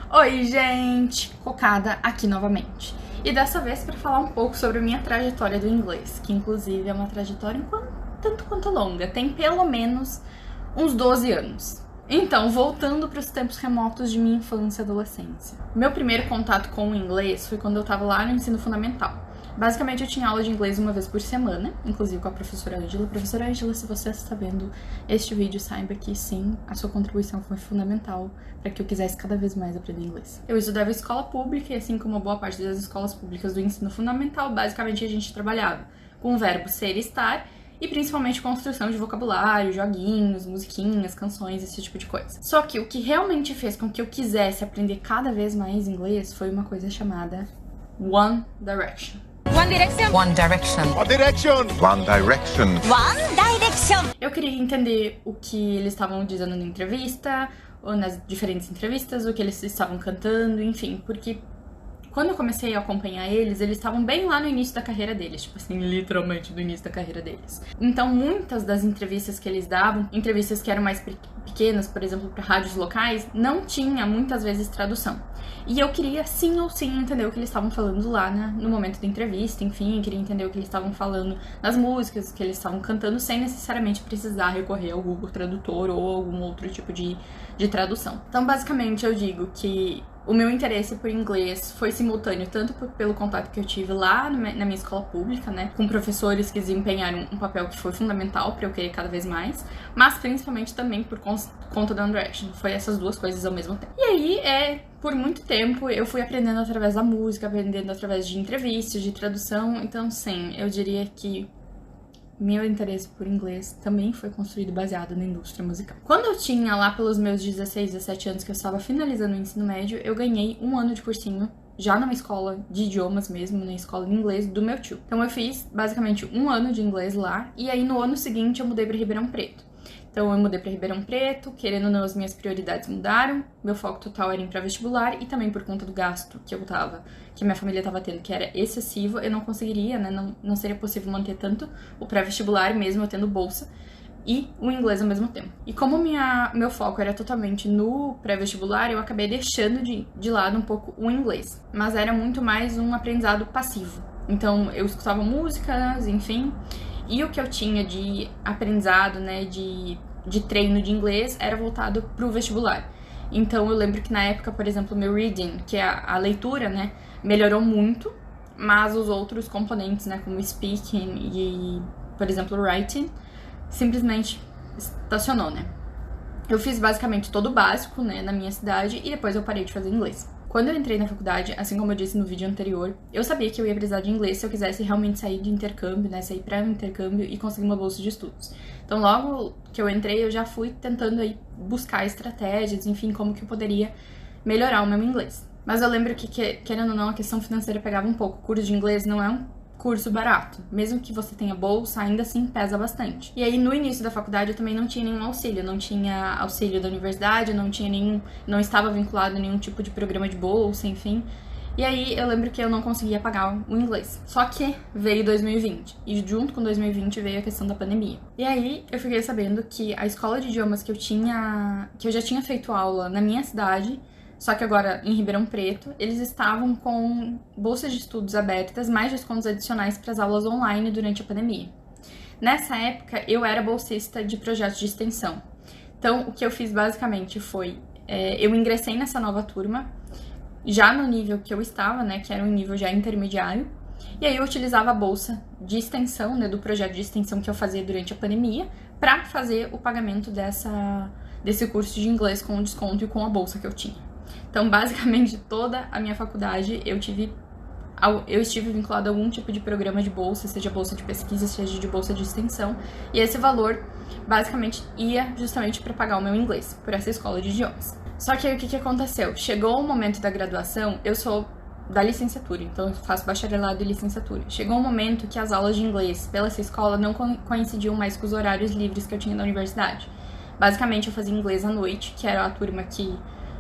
Oi, gente! Cocada aqui novamente. E dessa vez para falar um pouco sobre a minha trajetória do inglês, que inclusive é uma trajetória tanto quanto longa, tem pelo menos uns 12 anos. Então, voltando para os tempos remotos de minha infância e adolescência. Meu primeiro contato com o inglês foi quando eu estava lá no ensino fundamental. Basicamente, eu tinha aula de inglês uma vez por semana, inclusive com a professora Ângela. Professora Ângela, se você está vendo este vídeo, saiba que sim, a sua contribuição foi fundamental para que eu quisesse cada vez mais aprender inglês. Eu estudava em escola pública e, assim como boa parte das escolas públicas do ensino fundamental, basicamente a gente trabalhava com o verbo ser e estar, e principalmente construção de vocabulário, joguinhos, musiquinhas, canções, esse tipo de coisa. Só que o que realmente fez com que eu quisesse aprender cada vez mais inglês foi uma coisa chamada One Direction. One Direction. One Direction. One Direction. One Direction. One Direction. Eu queria entender o que eles estavam dizendo na entrevista, ou nas diferentes entrevistas, o que eles estavam cantando, enfim, porque quando eu comecei a acompanhar eles estavam bem lá no início da carreira deles, tipo assim, literalmente no início da carreira deles. Então, muitas das entrevistas que eles davam, entrevistas que eram mais pequenas, por exemplo, para rádios locais, não tinha muitas vezes tradução. E eu queria sim ou sim entender o que eles estavam falando lá, né, no momento da entrevista, enfim, eu queria entender o que eles estavam falando nas músicas, o que eles estavam cantando, sem necessariamente precisar recorrer ao Google Tradutor ou algum outro tipo de tradução. Então, basicamente, eu digo que o meu interesse por inglês foi simultâneo tanto pelo contato que eu tive lá na minha escola pública, né, com professores que desempenharam um papel que foi fundamental para eu querer cada vez mais, mas principalmente também por conta da One Direction. Foi essas duas coisas ao mesmo tempo. E aí, por muito tempo, eu fui aprendendo através da música, aprendendo através de entrevistas, de tradução. Então, sim, eu diria que meu interesse por inglês também foi construído baseado na indústria musical. Quando eu tinha lá pelos meus 16, 17 anos, que eu estava finalizando o ensino médio, eu ganhei um ano de cursinho, já numa escola de idiomas mesmo, na escola de inglês do meu tio. Então eu fiz basicamente um ano de inglês lá, e aí no ano seguinte eu mudei para Ribeirão Preto. Então eu mudei para Ribeirão Preto, querendo ou não, as minhas prioridades mudaram, meu foco total era ir para vestibular, e também por conta do gasto que minha família estava tendo, que era excessivo, eu não conseguiria, né, não seria possível manter tanto o pré-vestibular, mesmo eu tendo bolsa, e o inglês ao mesmo tempo. E como meu foco era totalmente no pré-vestibular, eu acabei deixando de lado um pouco o inglês, mas era muito mais um aprendizado passivo. Então eu escutava músicas, enfim, e o que eu tinha de aprendizado, né, de treino de inglês era voltado pro vestibular. Então eu lembro que na época, por exemplo, meu reading, que é a leitura, né, melhorou muito, mas os outros componentes, né, como speaking e, por exemplo, writing, simplesmente estacionou, né. Eu fiz basicamente todo o básico, né, na minha cidade, e depois eu parei de fazer inglês. Quando eu entrei na faculdade, assim como eu disse no vídeo anterior, eu sabia que eu ia precisar de inglês se eu quisesse realmente sair de intercâmbio, né, sair para o intercâmbio e conseguir uma bolsa de estudos. Então, logo que eu entrei, eu já fui tentando aí buscar estratégias, enfim, como que eu poderia melhorar o meu inglês. Mas eu lembro que, querendo ou não, a questão financeira pegava um pouco. O curso de inglês não é um curso barato. Mesmo que você tenha bolsa, ainda assim pesa bastante. E aí, no início da faculdade, eu também não tinha nenhum auxílio. Eu não tinha auxílio da universidade, não estava vinculado a nenhum tipo de programa de bolsa, enfim. E aí, eu lembro que eu não conseguia pagar o inglês. Só que veio 2020. E junto com 2020 veio a questão da pandemia. E aí, eu fiquei sabendo que a escola de idiomas que eu já tinha feito aula na minha cidade, só que agora em Ribeirão Preto, eles estavam com bolsas de estudos abertas, mais descontos adicionais para as aulas online durante a pandemia. Nessa época, eu era bolsista de projetos de extensão. Então, o que eu fiz basicamente foi, eu ingressei nessa nova turma, já no nível que eu estava, né, que era um nível já intermediário, e aí eu utilizava a bolsa de extensão, né, do projeto de extensão que eu fazia durante a pandemia, para fazer o pagamento desse curso de inglês com desconto e com a bolsa que eu tinha. Então, basicamente, toda a minha faculdade eu estive vinculado a algum tipo de programa de bolsa, seja bolsa de pesquisa, seja de bolsa de extensão, e esse valor, basicamente, ia justamente para pagar o meu inglês, por essa escola de idiomas. Só que aí, o que aconteceu? Chegou o momento da graduação, eu sou da licenciatura, então eu faço bacharelado e licenciatura. Chegou um momento que as aulas de inglês pela essa escola não coincidiam mais com os horários livres que eu tinha na universidade. Basicamente, eu fazia inglês à noite, que era a turma que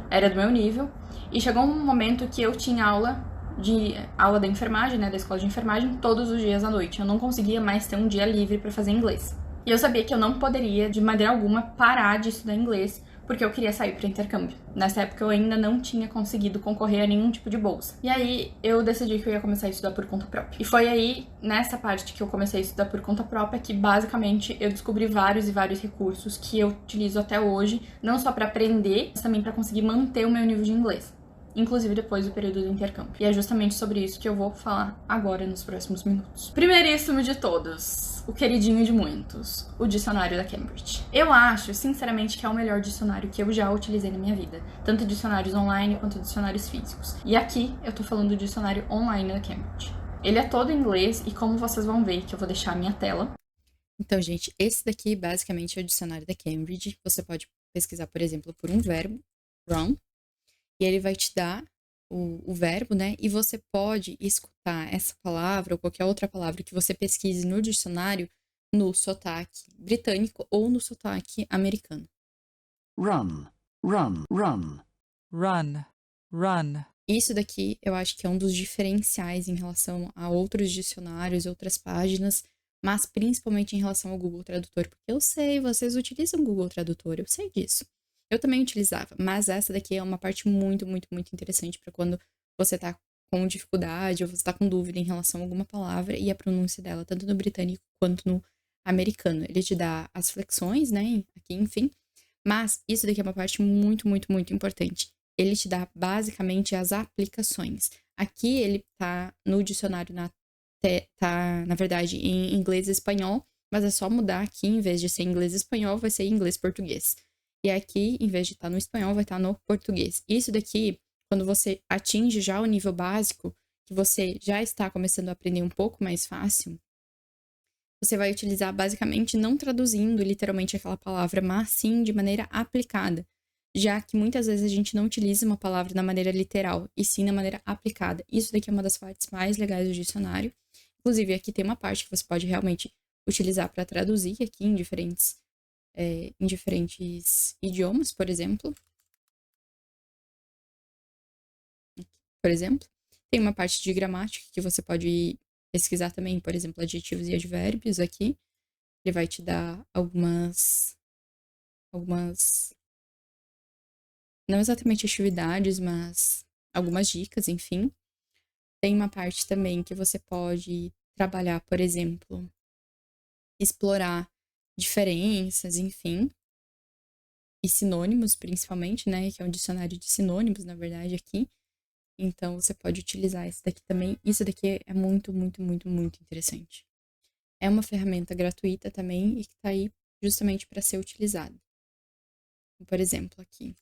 era do meu nível, e chegou um momento que eu tinha aula da enfermagem, né, da escola de enfermagem, todos os dias à noite. Eu não conseguia mais ter um dia livre para fazer inglês. E eu sabia que eu não poderia, de maneira alguma, parar de estudar inglês porque eu queria sair para intercâmbio. Nessa época eu ainda não tinha conseguido concorrer a nenhum tipo de bolsa. E aí eu decidi que eu ia começar a estudar por conta própria. E foi aí, nessa parte que eu comecei a estudar por conta própria, que basicamente eu descobri vários e vários recursos que eu utilizo até hoje, não só para aprender, mas também para conseguir manter o meu nível de inglês. Inclusive depois do período do intercâmbio. E é justamente sobre isso que eu vou falar agora nos próximos minutos. Primeiríssimo de todos, o queridinho de muitos, o dicionário da Cambridge. Eu acho, sinceramente, que é o melhor dicionário que eu já utilizei na minha vida. Tanto dicionários online quanto dicionários físicos. E aqui eu tô falando do dicionário online da Cambridge. Ele é todo em inglês e como vocês vão ver, que eu vou deixar a minha tela. Então, gente, esse daqui basicamente é o dicionário da Cambridge. Você pode pesquisar, por exemplo, por um verbo, run, e ele vai te dar o verbo, né? E você pode escutar essa palavra ou qualquer outra palavra que você pesquise no dicionário no sotaque britânico ou no sotaque americano. Run, run, run. Run, run. Isso daqui eu acho que é um dos diferenciais em relação a outros dicionários, outras páginas, mas principalmente em relação ao Google Tradutor, porque eu sei, vocês utilizam o Google Tradutor, eu sei disso. Eu também utilizava, mas essa daqui é uma parte muito, muito, muito interessante para quando você tá com dificuldade ou você tá com dúvida em relação a alguma palavra e a pronúncia dela, tanto no britânico quanto no americano. Ele te dá as flexões, né, aqui, enfim, mas isso daqui é uma parte muito, muito, muito importante. Ele te dá basicamente as aplicações. Aqui ele tá no dicionário, tá, na verdade, em inglês e espanhol, mas é só mudar aqui, em vez de ser inglês e espanhol, vai ser inglês e português. E aqui, em vez de estar no espanhol, vai estar no português. Isso daqui, quando você atinge já o nível básico, que você já está começando a aprender um pouco mais fácil, você vai utilizar basicamente não traduzindo literalmente aquela palavra, mas sim de maneira aplicada. Já que muitas vezes a gente não utiliza uma palavra na maneira literal, e sim na maneira aplicada. Isso daqui é uma das partes mais legais do dicionário. Inclusive, aqui tem uma parte que você pode realmente utilizar para traduzir aqui em diferentes idiomas, por exemplo. Tem uma parte de gramática que você pode pesquisar também, por exemplo, adjetivos e advérbios aqui. Ele vai te dar algumas não exatamente atividades, mas algumas dicas, enfim. Tem uma parte também que você pode trabalhar, por exemplo, explorar diferenças, enfim, e sinônimos, principalmente, né, que é um dicionário de sinônimos, na verdade, aqui. Então, você pode utilizar esse daqui também. Isso daqui é muito, muito, muito, muito interessante. É uma ferramenta gratuita também e que está aí justamente para ser utilizada. Por exemplo, aqui.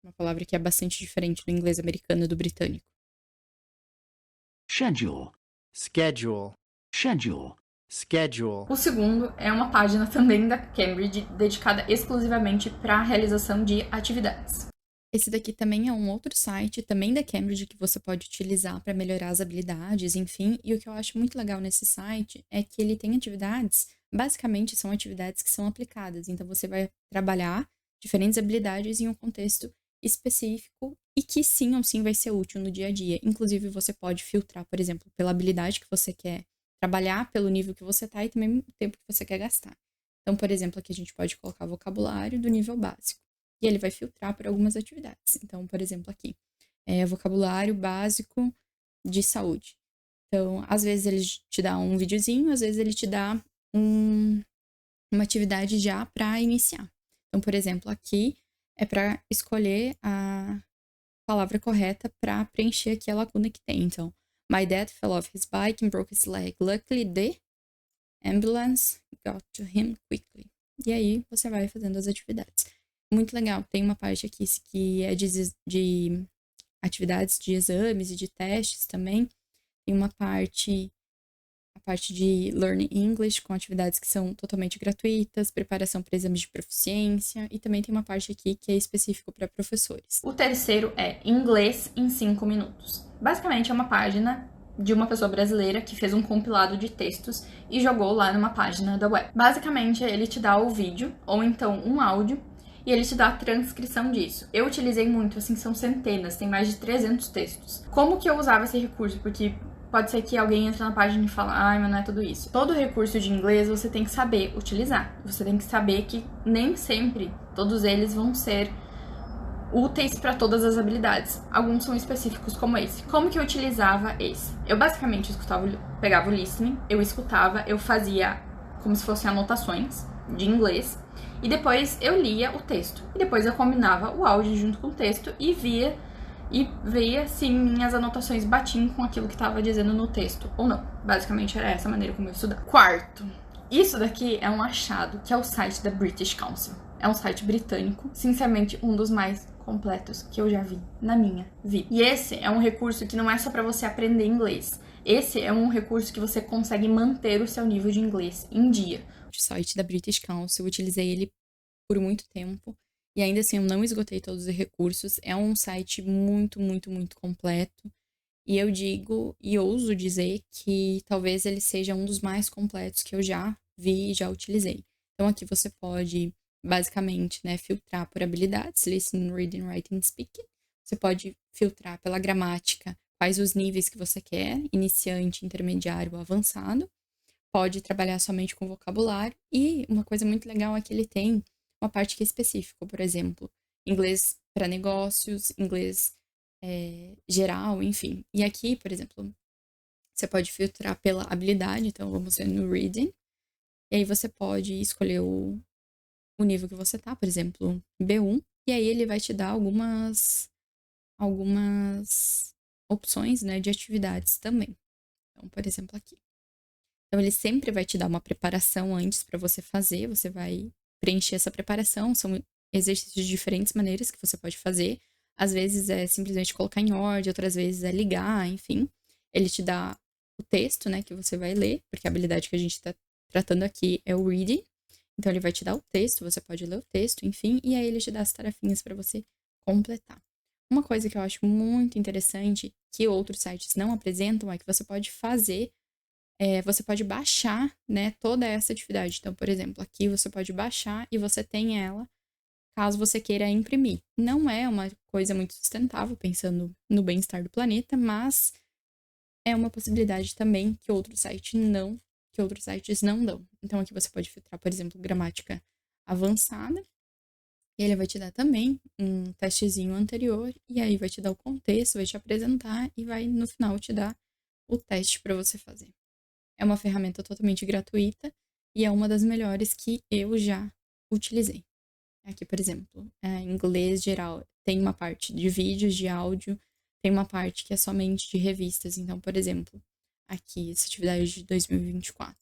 Uma palavra que é bastante diferente do inglês americano e do britânico. Schedule, Schedule, schedule. schedule. O segundo é uma página também da Cambridge dedicada exclusivamente para a realização de atividades. Esse daqui também é um outro site, também da Cambridge, que você pode utilizar para melhorar as habilidades, enfim. E o que eu acho muito legal nesse site é que ele tem atividades, basicamente são atividades que são aplicadas. Então, você vai trabalhar diferentes habilidades em um contexto específico e que sim ou sim vai ser útil no dia a dia. Inclusive, você pode filtrar, por exemplo, pela habilidade que você quer trabalhar, pelo nível que você tá e também o tempo que você quer gastar. Então, por exemplo, aqui a gente pode colocar vocabulário do nível básico. E ele vai filtrar por algumas atividades. Então, por exemplo, aqui, vocabulário básico de saúde. Então, às vezes ele te dá um videozinho, às vezes ele te dá uma atividade já para iniciar. Então, por exemplo, aqui é para escolher a palavra correta para preencher aqui a lacuna que tem. Então, my dad fell off his bike and broke his leg. Luckily, the ambulance got to him quickly. E aí, você vai fazendo as atividades. Muito legal. Tem uma parte aqui que é de atividades de exames e de testes também. Tem uma parte, a parte de Learning English, com atividades que são totalmente gratuitas, preparação para exames de proficiência, e também tem uma parte aqui que é específico para professores. O terceiro é Inglês em 5 minutos. Basicamente é uma página de uma pessoa brasileira que fez um compilado de textos e jogou lá numa página da web. Basicamente, ele te dá o vídeo ou então um áudio e ele te dá a transcrição disso. Eu utilizei muito, assim, são centenas, tem mais de 300 textos. Como que eu usava esse recurso? Porque pode ser que alguém entre na página e fale, ai, mas não é tudo isso. Todo recurso de inglês você tem que saber utilizar. Você tem que saber que nem sempre todos eles vão ser úteis para todas as habilidades. Alguns são específicos como esse. Como que eu utilizava esse? Eu basicamente pegava o listening, eu escutava, eu fazia como se fossem anotações de inglês e depois eu lia o texto. E depois eu combinava o áudio junto com o texto e via se minhas anotações batiam com aquilo que estava dizendo no texto ou não. Basicamente era essa a maneira como eu estudava. Quarto, isso daqui é um achado, que é o site da British Council. É um site britânico, sinceramente um dos mais completos que eu já vi na minha vida. E esse é um recurso que não é só para você aprender inglês. Esse é um recurso que você consegue manter o seu nível de inglês em dia. O site da British Council, eu utilizei ele por muito tempo. E ainda assim, eu não esgotei todos os recursos. É um site muito, muito, muito completo. E eu digo e ouso dizer que talvez ele seja um dos mais completos que eu já vi e já utilizei. Então, aqui você pode, basicamente, né, filtrar por habilidades, listening, reading, writing, speaking. Você pode filtrar pela gramática, quais os níveis que você quer, iniciante, intermediário ou avançado. Pode trabalhar somente com vocabulário. E uma coisa muito legal é que ele tem uma parte que é específica, por exemplo, inglês para negócios, inglês geral, enfim. E aqui, por exemplo, você pode filtrar pela habilidade, então vamos ver no reading, e aí você pode escolher o nível que você tá, por exemplo, B1, e aí ele vai te dar algumas opções, né, de atividades também. Então, por exemplo, aqui. Então, ele sempre vai te dar uma preparação antes para você fazer, você vai preencher essa preparação, são exercícios de diferentes maneiras que você pode fazer. Às vezes é simplesmente colocar em ordem, outras vezes é ligar, enfim. Ele te dá o texto, né, que você vai ler, porque a habilidade que a gente está tratando aqui é o reading. Então, ele vai te dar o texto, você pode ler o texto, enfim, e aí ele te dá as tarefinhas para você completar. Uma coisa que eu acho muito interessante, que outros sites não apresentam, é que você pode fazer você pode baixar, né, toda essa atividade. Então, por exemplo, aqui você pode baixar e você tem ela caso você queira imprimir. Não é uma coisa muito sustentável, pensando no bem-estar do planeta, mas é uma possibilidade também que outros sites não dão. Então, aqui você pode filtrar, por exemplo, gramática avançada. E ele vai te dar também um testezinho anterior, e aí vai te dar o contexto, vai te apresentar e vai, no final, te dar o teste para você fazer. É uma ferramenta totalmente gratuita e é uma das melhores que eu já utilizei. Aqui, por exemplo, inglês geral, tem uma parte de vídeos, de áudio, tem uma parte que é somente de revistas. Então, por exemplo, aqui, essa atividade de 2024.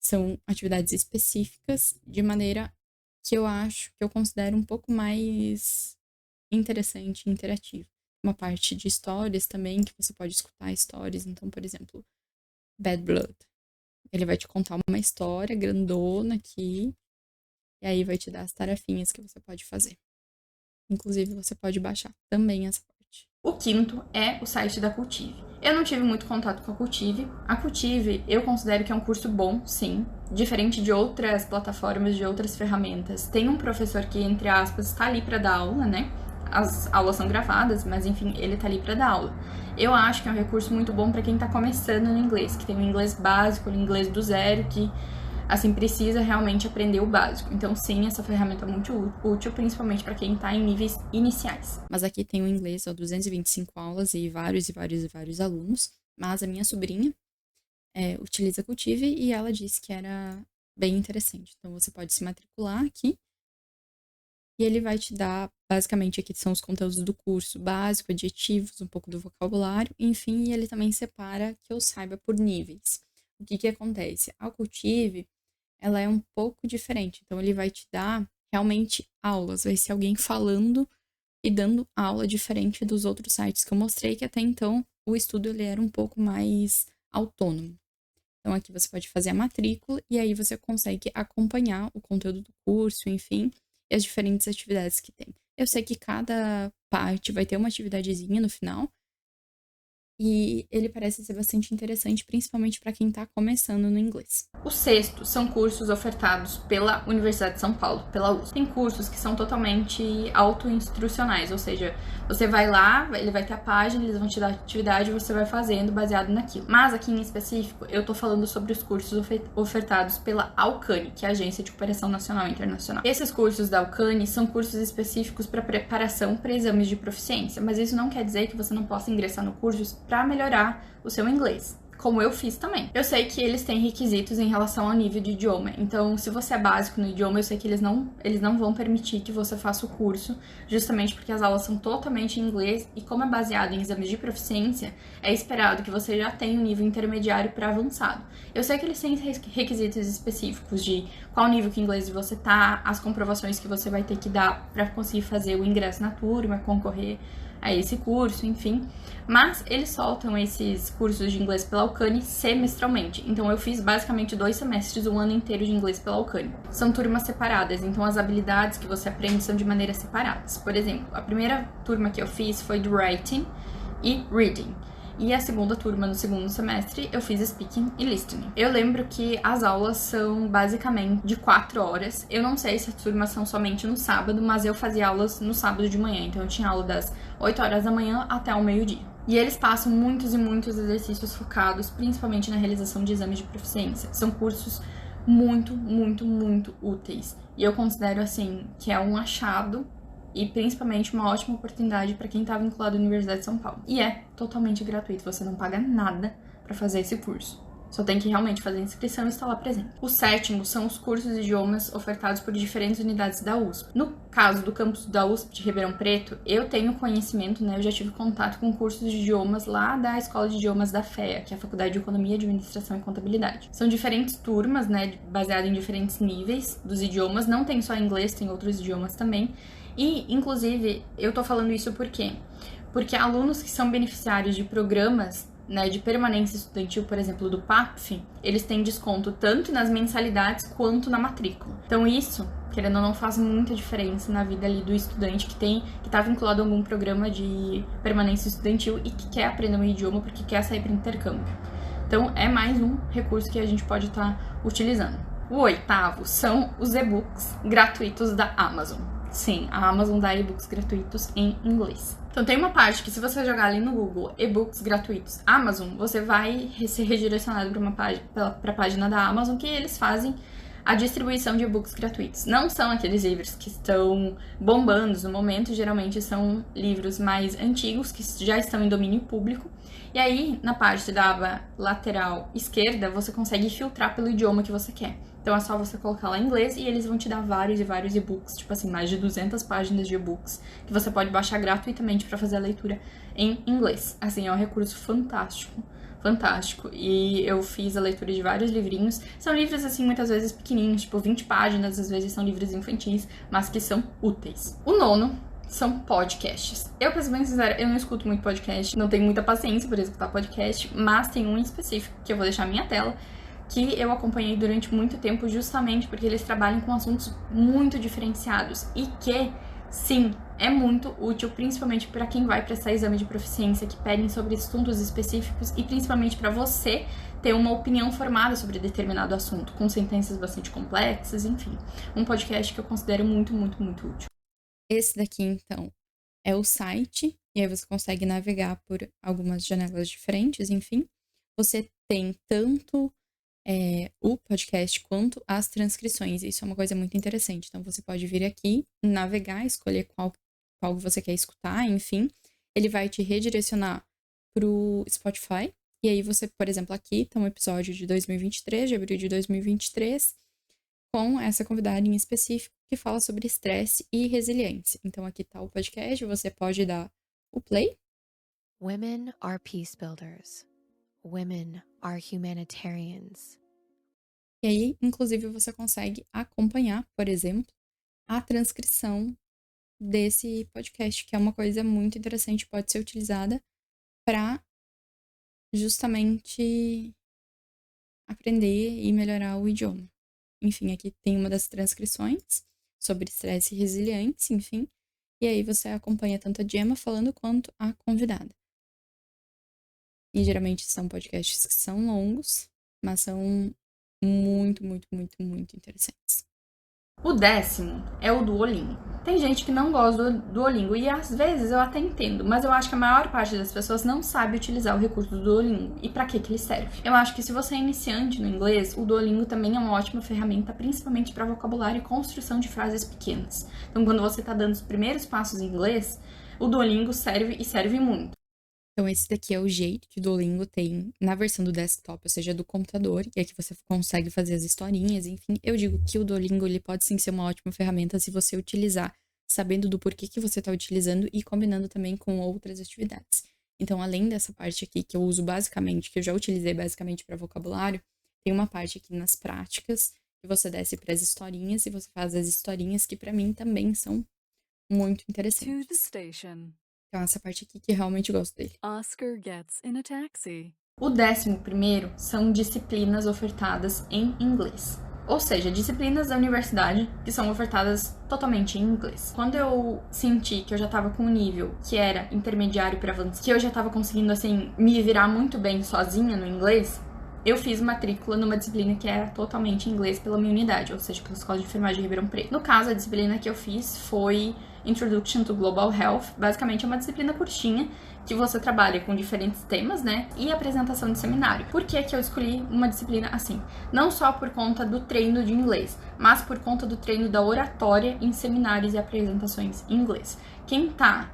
São atividades específicas de maneira que eu considero um pouco mais interessante e interativa. Uma parte de histórias também, que você pode escutar histórias. Então, por exemplo, Bad Blood. Ele vai te contar uma história grandona aqui, e aí vai te dar as tarefinhas que você pode fazer. Inclusive, você pode baixar também essa parte. O quinto é o site da Cultive. Eu não tive muito contato com a Cultive. A Cultive, eu considero que é um curso bom, sim. Diferente de outras plataformas, de outras ferramentas. Tem um professor que, entre aspas, está ali para dar aula, né? As aulas são gravadas, mas enfim, ele tá ali para dar aula. Eu acho que é um recurso muito bom para quem tá começando no inglês, que tem um inglês básico, um inglês do zero, que assim precisa realmente aprender o básico. Então, sim, essa ferramenta é muito útil, principalmente para quem tá em níveis iniciais. Mas aqui tem o inglês, 225 aulas e vários alunos. Mas a minha sobrinha utiliza a Cultive e ela disse que era bem interessante. Então, você pode se matricular aqui. E ele vai te dar, basicamente, aqui são os conteúdos do curso básico, adjetivos, um pouco do vocabulário, enfim, e ele também separa que eu saiba por níveis. O que acontece? A Cultive, ela é um pouco diferente, então ele vai te dar realmente aulas, vai ser alguém falando e dando aula diferente dos outros sites que eu mostrei, que até então o estudo ele era um pouco mais autônomo. Então aqui você pode fazer a matrícula e aí você consegue acompanhar o conteúdo do curso, enfim, e as diferentes atividades que tem. Eu sei que cada parte vai ter uma atividadezinha no final, e ele parece ser bastante interessante, principalmente para quem tá começando no inglês. O sexto são cursos ofertados pela Universidade de São Paulo, pela USP. Tem cursos que são totalmente autoinstrucionais, ou seja, você vai lá, ele vai ter a página, eles vão te dar atividade e você vai fazendo baseado naquilo. Mas aqui em específico, eu tô falando sobre os cursos ofertados pela Alcane, que é a Agência de Cooperação Nacional e Internacional. Esses cursos da Alcane são cursos específicos para preparação para exames de proficiência, mas isso não quer dizer que você não possa ingressar no curso para melhorar o seu inglês, como eu fiz também. Eu sei que eles têm requisitos em relação ao nível de idioma, então se você é básico no idioma, eu sei que eles não vão permitir que você faça o curso, justamente porque as aulas são totalmente em inglês e como é baseado em exames de proficiência, é esperado que você já tenha um nível intermediário para avançado. Eu sei que eles têm requisitos específicos de qual nível que inglês você tá, as comprovações que você vai ter que dar para conseguir fazer o ingresso na turma, concorrer a esse curso, enfim. Mas eles soltam esses cursos de inglês pela Alcane semestralmente. Então eu fiz basicamente 2 semestres, um ano inteiro de inglês pela Alcane. São turmas separadas, então as habilidades que você aprende são de maneiras separadas. Por exemplo, a primeira turma que eu fiz foi do Writing e Reading. E a segunda turma, no segundo semestre, eu fiz Speaking e Listening. Eu lembro que as aulas são basicamente de 4 horas. Eu não sei se as turmas são somente no sábado, mas eu fazia aulas no sábado de manhã. Então eu tinha aula das 8 horas da manhã até o meio-dia. E eles passam muitos e muitos exercícios focados, principalmente na realização de exames de proficiência. São cursos muito, muito, muito úteis. E eu considero, assim, que é um achado e principalmente uma ótima oportunidade para quem está vinculado à Universidade de São Paulo. E é totalmente gratuito, você não paga nada para fazer esse curso. Só tem que realmente fazer a inscrição e estar lá presente. O sétimo são os cursos de idiomas ofertados por diferentes unidades da USP. No caso do campus da USP de Ribeirão Preto, eu tenho conhecimento, né? Eu já tive contato com cursos de idiomas lá da Escola de Idiomas da FEA, que é a Faculdade de Economia, Administração e Contabilidade. São diferentes turmas, né? Baseadas em diferentes níveis dos idiomas. Não tem só inglês, tem outros idiomas também. E, inclusive, eu tô falando isso por quê? Porque alunos que são beneficiários de programas, né, de permanência estudantil, por exemplo, do PAPF, eles têm desconto tanto nas mensalidades quanto na matrícula. Então isso, querendo ou não, faz muita diferença na vida ali do estudante que tá vinculado a algum programa de permanência estudantil e que quer aprender um idioma porque quer sair para intercâmbio. Então é mais um recurso que a gente pode estar utilizando. O oitavo são os e-books gratuitos da Amazon. Sim, a Amazon dá e-books gratuitos em inglês. Então tem uma parte que se você jogar ali no Google e-books gratuitos Amazon, você vai ser redirecionado para a página da Amazon que eles fazem a distribuição de e-books gratuitos. Não são aqueles livros que estão bombando no momento, geralmente são livros mais antigos que já estão em domínio público. E aí, na parte da aba lateral esquerda, você consegue filtrar pelo idioma que você quer. Então é só você colocar lá em inglês e eles vão te dar vários e vários e-books, tipo assim, mais de 200 páginas de e-books que você pode baixar gratuitamente para fazer a leitura em inglês. Assim, é um recurso fantástico. Fantástico. E eu fiz a leitura de vários livrinhos. São livros, assim, muitas vezes pequenininhos, tipo 20 páginas, às vezes são livros infantis, mas que são úteis. O nono são podcasts. Eu, pra ser bem sincera, eu não escuto muito podcast, não tenho muita paciência por escutar podcast, mas tem um em específico, que eu vou deixar na minha tela, que eu acompanhei durante muito tempo justamente porque eles trabalham com assuntos muito diferenciados e que, sim, é muito útil, principalmente para quem vai prestar exame de proficiência, que pedem sobre assuntos específicos e principalmente para você ter uma opinião formada sobre determinado assunto, com sentenças bastante complexas, enfim. Um podcast que eu considero muito, muito, muito útil. Esse daqui, então, é o site, e aí você consegue navegar por algumas janelas diferentes, enfim. Você tem tanto o podcast quanto as transcrições. Isso é uma coisa muito interessante. Então, você pode vir aqui, navegar, escolher qual você quer escutar, enfim. Ele vai te redirecionar pro Spotify. E aí você, por exemplo, aqui tá um episódio de 2023, de abril de 2023, com essa convidada em específico que fala sobre estresse e resiliência. Então, aqui tá o podcast, você pode dar o play. Women are peace builders. Women are humanitarians. E aí, inclusive, você consegue acompanhar, por exemplo, a transcrição desse podcast, que é uma coisa muito interessante, pode ser utilizada para justamente aprender e melhorar o idioma. Enfim, aqui tem uma das transcrições sobre estresse e resiliência, enfim. E aí você acompanha tanto a Gemma falando quanto a convidada. E geralmente são podcasts que são longos, mas são muito, muito, muito, muito interessantes. O 10º é o Duolingo. Tem gente que não gosta do Duolingo e às vezes eu até entendo, mas eu acho que a maior parte das pessoas não sabe utilizar o recurso do Duolingo e para que ele serve. Eu acho que se você é iniciante no inglês, o Duolingo também é uma ótima ferramenta, principalmente para vocabulário e construção de frases pequenas. Então, quando você está dando os primeiros passos em inglês, o Duolingo serve e serve muito. Então, esse daqui é o jeito que o Duolingo tem na versão do desktop, ou seja, do computador, e aqui você consegue fazer as historinhas, enfim. Eu digo que o Duolingo, ele pode sim ser uma ótima ferramenta se você utilizar, sabendo do porquê que você está utilizando e combinando também com outras atividades. Então, além dessa parte aqui que eu uso basicamente, que eu já utilizei basicamente para vocabulário, tem uma parte aqui nas práticas, que você desce para as historinhas e você faz as historinhas que para mim também são muito interessantes. To the station. Então, essa parte aqui que realmente eu gosto dele. Oscar gets in a taxi. O 11º são disciplinas ofertadas em inglês. Ou seja, disciplinas da universidade que são ofertadas totalmente em inglês. Quando eu senti que eu já estava com um nível que era intermediário para avançado, que eu já estava conseguindo, assim, me virar muito bem sozinha no inglês, eu fiz matrícula numa disciplina que era totalmente em inglês pela minha unidade, ou seja, pela Escola de Enfermagem de Ribeirão Preto. No caso, a disciplina que eu fiz foi Introduction to Global Health. Basicamente é uma disciplina curtinha que você trabalha com diferentes temas, né? E apresentação de seminário. Por que que eu escolhi uma disciplina assim? Não só por conta do treino de inglês, mas por conta do treino da oratória em seminários e apresentações em inglês. Quem tá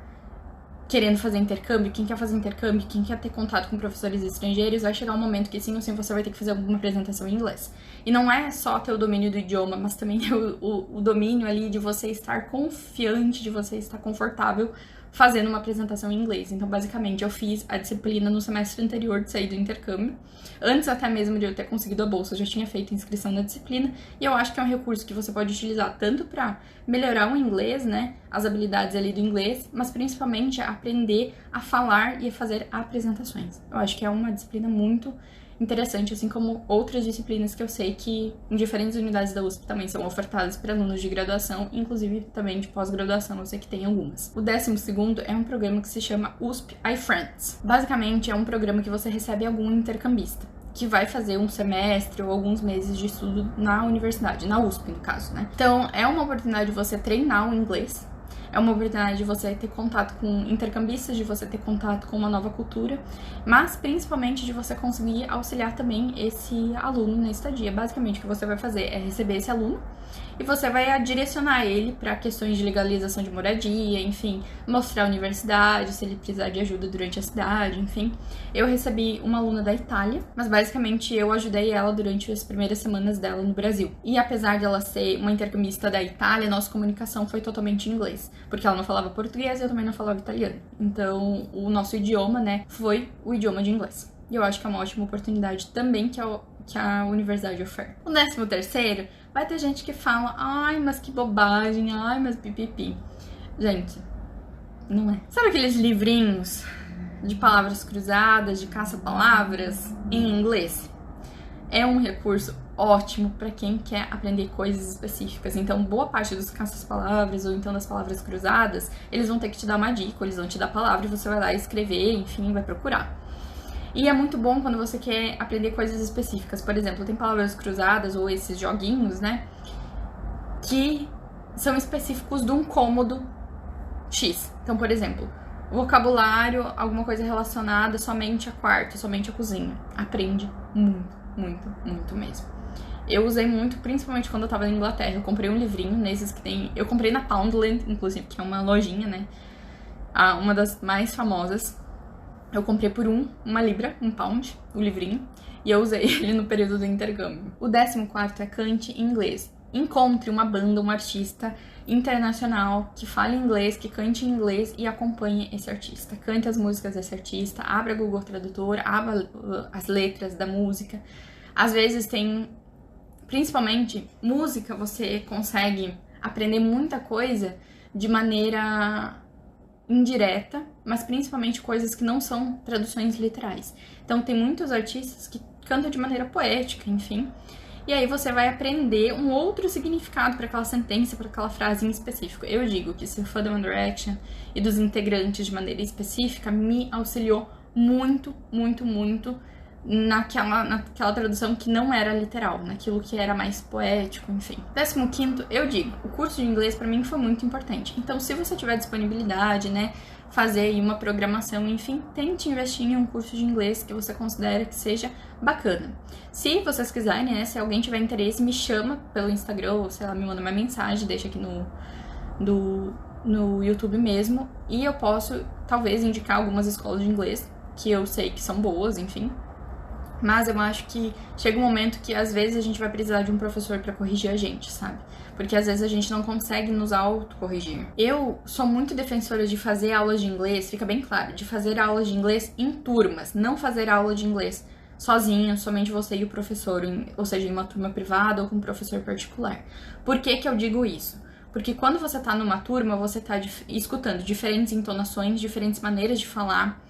querendo fazer intercâmbio, quem quer fazer intercâmbio, quem quer ter contato com professores estrangeiros, vai chegar um momento que sim ou sim você vai ter que fazer alguma apresentação em inglês. E não é só ter o domínio do idioma, mas também o domínio ali de você estar confiante, de você estar confortável fazendo uma apresentação em inglês. Então, basicamente, eu fiz a disciplina no semestre anterior de sair do intercâmbio. Antes até mesmo de eu ter conseguido a bolsa, eu já tinha feito inscrição na disciplina. E eu acho que é um recurso que você pode utilizar tanto para melhorar o inglês, né? As habilidades ali do inglês, mas principalmente aprender a falar e a fazer apresentações. Eu acho que é uma disciplina muito interessante, assim como outras disciplinas que eu sei que em diferentes unidades da USP também são ofertadas para alunos de graduação, inclusive também de pós-graduação, eu sei que tem algumas. O 12º é um programa que se chama USP iFriends. Basicamente, é um programa que você recebe algum intercambista que vai fazer um semestre ou alguns meses de estudo na universidade, na USP, no caso, né? Então, é uma oportunidade de você treinar o inglês, é uma oportunidade de você ter contato com intercambistas, de você ter contato com uma nova cultura, mas principalmente de você conseguir auxiliar também esse aluno na estadia. Basicamente, o que você vai fazer é receber esse aluno e você vai direcionar ele para questões de legalização de moradia, enfim, mostrar a universidade, se ele precisar de ajuda durante a cidade, enfim. Eu recebi uma aluna da Itália, mas basicamente eu ajudei ela durante as primeiras semanas dela no Brasil. E apesar de ela ser uma intercambista da Itália, nossa comunicação foi totalmente em inglês, porque ela não falava português e eu também não falava italiano. Então, o nosso idioma, né, foi o idioma de inglês. E eu acho que é uma ótima oportunidade também que a universidade oferta. O 13º, vai ter gente que fala, ai, mas que bobagem, ai, mas pipipi. Gente, não é. Sabe aqueles livrinhos de palavras cruzadas, de caça-palavras em inglês? É um recurso ótimo para quem quer aprender coisas específicas. Então, boa parte dos caças-palavras ou então das palavras cruzadas, eles vão ter que te dar uma dica, eles vão te dar palavra e você vai lá escrever, enfim, vai procurar. E é muito bom quando você quer aprender coisas específicas. Por exemplo, tem palavras cruzadas ou esses joguinhos, né, que são específicos de um cômodo X. Então, por exemplo, vocabulário, alguma coisa relacionada somente a quarto, somente a cozinha. Aprende muito, muito, muito mesmo. Eu usei muito, principalmente quando eu tava na Inglaterra. Eu comprei um livrinho nesses que tem... Eu comprei na Poundland, inclusive, que é uma lojinha, né, uma das mais famosas. Eu comprei por uma libra, £1, o livrinho, e eu usei ele no período do intercâmbio. O 14º é Cante em Inglês. Encontre uma banda, um artista internacional que fale inglês, que cante em inglês e acompanhe esse artista. Cante as músicas desse artista, abra Google Tradutor, abra as letras da música. Às vezes tem, principalmente, música, você consegue aprender muita coisa de maneira indireta, mas principalmente coisas que não são traduções literais. Então tem muitos artistas que cantam de maneira poética, enfim, e aí você vai aprender um outro significado para aquela sentença, para aquela frase em específico. Eu digo que ser fã do One Direction e dos integrantes de maneira específica me auxiliou muito, muito, muito naquela tradução que não era literal, naquilo que era mais poético, enfim. 15º, eu digo, o curso de inglês pra mim foi muito importante. Então, se você tiver disponibilidade, né, fazer aí uma programação, enfim, tente investir em um curso de inglês que você considera que seja bacana. Se vocês quiserem, né, se alguém tiver interesse, me chama pelo Instagram, ou sei lá, me manda uma mensagem, deixa aqui no YouTube mesmo, e eu posso, talvez, indicar algumas escolas de inglês que eu sei que são boas, enfim. Mas eu acho que chega um momento que às vezes a gente vai precisar de um professor pra corrigir a gente, sabe? Porque às vezes a gente não consegue nos autocorrigir. Eu sou muito defensora de fazer aulas de inglês, fica bem claro, de fazer aulas de inglês em turmas, não fazer aula de inglês sozinho, somente você e o professor, ou seja, em uma turma privada ou com um professor particular. Por que que eu digo isso? Porque quando você tá numa turma, você tá escutando diferentes entonações, diferentes maneiras de falar.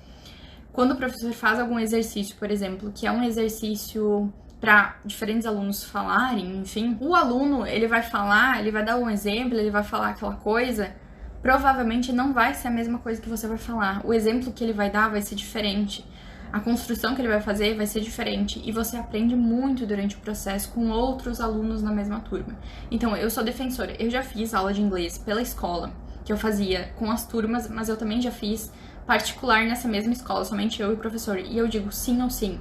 Quando o professor faz algum exercício, por exemplo, que é um exercício para diferentes alunos falarem, enfim, o aluno, ele vai falar, ele vai dar um exemplo, ele vai falar aquela coisa, provavelmente não vai ser a mesma coisa que você vai falar. O exemplo que ele vai dar vai ser diferente. A construção que ele vai fazer vai ser diferente. E você aprende muito durante o processo com outros alunos na mesma turma. Então, eu sou defensora. Eu já fiz aula de inglês pela escola, que eu fazia com as turmas, mas eu também já fiz particular nessa mesma escola, somente eu e o professor. E eu digo sim ou sim.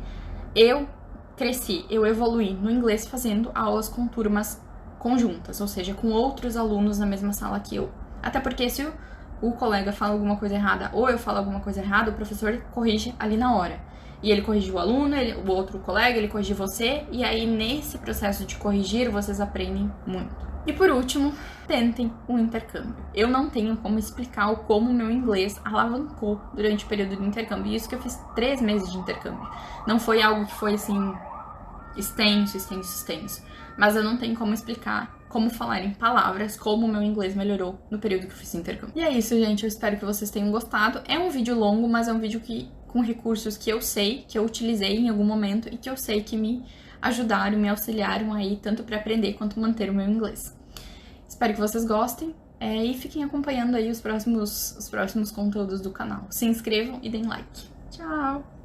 Eu cresci, eu evoluí no inglês fazendo aulas com turmas conjuntas, ou seja, com outros alunos na mesma sala que eu. Até porque se o colega fala alguma coisa errada ou eu falo alguma coisa errada, o professor corrige ali na hora. E ele corrige o aluno, o outro colega, ele corrige você, e aí nesse processo de corrigir, vocês aprendem muito. E por último, tentem um intercâmbio. Eu não tenho como explicar o como o meu inglês alavancou durante o período de intercâmbio. E isso que eu fiz 3 meses de intercâmbio. Não foi algo que foi assim, extenso. Mas eu não tenho como explicar, como falar em palavras, como o meu inglês melhorou no período que eu fiz intercâmbio. E é isso, gente. Eu espero que vocês tenham gostado. É um vídeo longo, mas é um vídeo com recursos que eu sei, que eu utilizei em algum momento e que eu sei que me ajudaram, me auxiliaram aí, tanto para aprender quanto manter o meu inglês. Espero que vocês gostem e fiquem acompanhando aí os próximos conteúdos do canal. Se inscrevam e deem like. Tchau!